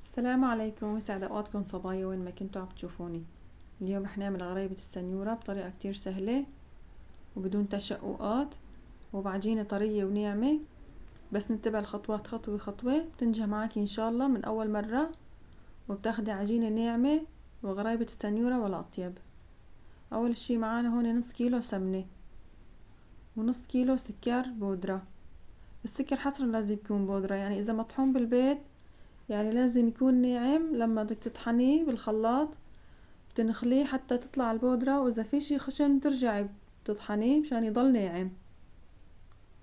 السلام عليكم، يسعد اوقاتكم صبايا وين ما كنتوا عم تشوفوني. اليوم رح نعمل غريبة السنيورة بطريقة كتير سهلة وبدون تشققات وبعجينة طرية وناعمة. بس نتبع الخطوات خطوة خطوة بتنجح معك ان شاء الله من اول مرة، وبتاخدي عجينة ناعمة وغريبة السنيورة ولا اطيب. اول شي معانا هون نص كيلو سمنة ونص كيلو سكر بودرة. السكر حصرا لازم يكون بودرة، يعني اذا مطحون بالبيت يعني لازم يكون ناعم. لما بدك تطحنيه بالخلاط بتنخليه حتى تطلع البودرة، واذا في شي خشن بترجعي بتطحنيه مشان يضل ناعم،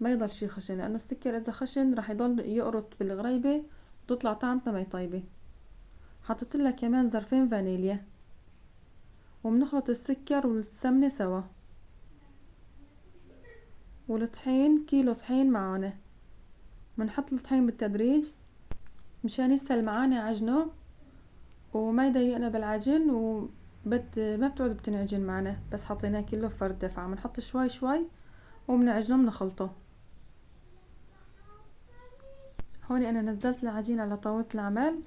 ما يضل شي خشن، لانه السكر اذا خشن راح يضل يقرط بالغريبة وتطلع طعمتها ما طيبة. حطيتلها كمان ظرفين فانيليا، وبنخلط السكر والسمنة سوا. والطحين كيلو طحين معانا، بنحط الطحين بالتدريج مشان يسهل معانا عجنه وما يضايقنا بالعجن، ما بتعود بتنعجن معنا. بس حطيناه كله فرد دفعة، بنحط شوي شوي وبنعجنه بنخلطه. هون انا نزلت العجين على طاولة العمل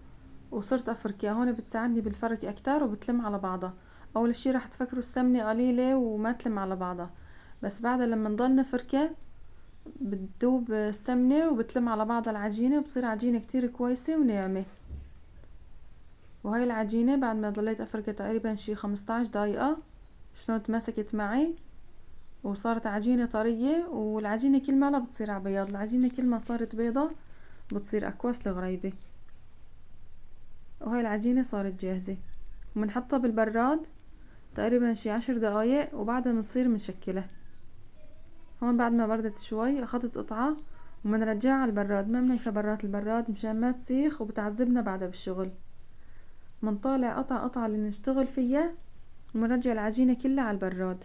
وصرت افركها. هون بتساعدني بالفرك اكتر وبتلم على بعضها. اول شي راح تفكروا السمنة قليلة وما تلم على بعضها، بس بعدها لما نضل نفركها بتذوب السمنة وبتلم على بعضها العجينة وبصير عجينة كتير كويسة وناعمة. وهاي العجينة بعد ما ضليت افركها تقريبا شي 15 دقيقة شلون تمسكت معي وصارت عجينة طرية. والعجينة كل ما لا بتصير عبيض، العجينة كل ما صارت بيضة بتصير اكواس الغريبة. وهاي العجينة صارت جاهزة، وبنحطها بالبراد تقريبا شي 10 دقايق وبعدها بنصير منشكلها. هون بعد ما بردت شوي اخذت قطعة وبنرجعها على البراد، ما بنعيفها برات البراد مشان ما تسيخ وبتعذبنا بعدها بالشغل. بنطالع قطعة قطعة اللي نشتغل فيها وبنرجع العجينة كلها على البراد.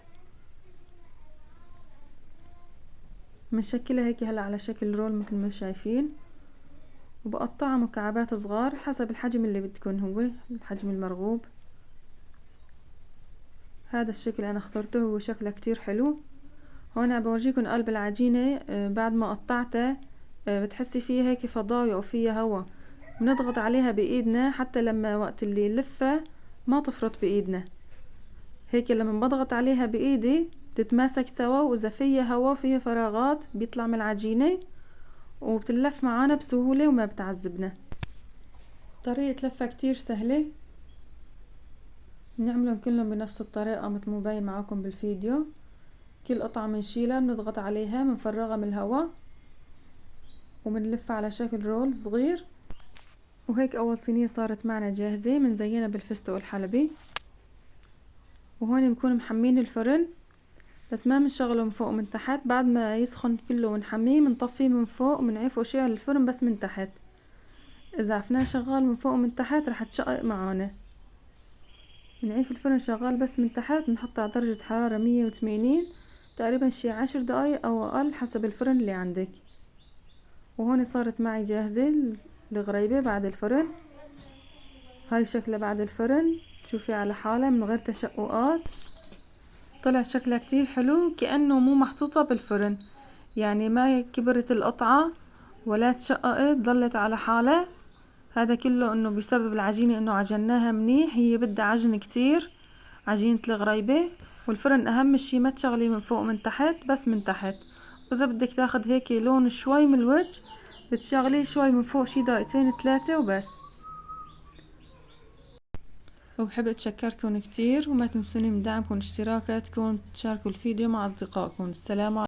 بنشكلها هيك هلا على شكل رول مثل ما شايفين، وبقطعها مكعبات صغار حسب الحجم اللي بدكن، هو الحجم المرغوب. هذا الشكل انا اخترته، هو شكله كتير حلو. هون عم بورجيكم قلب العجينة بعد ما قطعتها. بتحسي فيها هيك فضايا وفيها هوا، بنضغط عليها بايدنا حتى لما وقت اللي نلفها ما تفرط بايدنا. هيك لما بضغط عليها بايدي بتتماسك سوا، واذا فيها هوا فيها فراغات بيطلع من العجينة وبتلف معانا بسهولة وما بتعذبنا. طريقة لفة كتير سهلة، بنعملهم كلهم بنفس الطريقة مثل ما مبين معاكم بالفيديو. كل قطعة بنشيلها بنضغط عليها بنفرغها من الهواء وبنلفها على شكل رول صغير. وهيك اول صينية صارت معنا جاهزة، بنزينها بالفستق الحلبي. وهون بنكون محمين الفرن، بس ما بنشغله من فوق من تحت. بعد ما يسخن كله ونحميه بنطفيه من فوق وبنعيف وشعل الفرن بس من تحت. اذا عفناه شغال من فوق ومن تحت رح تشقق معانا. بنعيف الفرن شغال بس من تحت، بنحطه على درجة حرارة 180 تقريبا شي 10 دقايق او اقل حسب الفرن اللي عندك. وهون صارت معي جاهزة الغريبة بعد الفرن. هاي شكلها بعد الفرن، شوفي على حالها من غير تشققات. طلع شكلها كتير حلو كأنه مو محطوطة بالفرن، يعني ما كبرت القطعة ولا تشققت، ضلت على حالها. هذا كله انه بسبب العجينة، انه عجناها منيح. هي بدها عجن كتير، عجينة الغريبة. والفرن اهم شي ما تشغلي من فوق من تحت، بس من تحت. واذا بدك تاخد هيك لون شوي من الوجه بتشغليه شوي من فوق شي دقيقتين 3 وبس. وبحب اتشكركم كتير، وما تنسوني من دعمكم واشتراكاتكم، تشاركوا الفيديو مع اصدقائكم. السلام عليكم.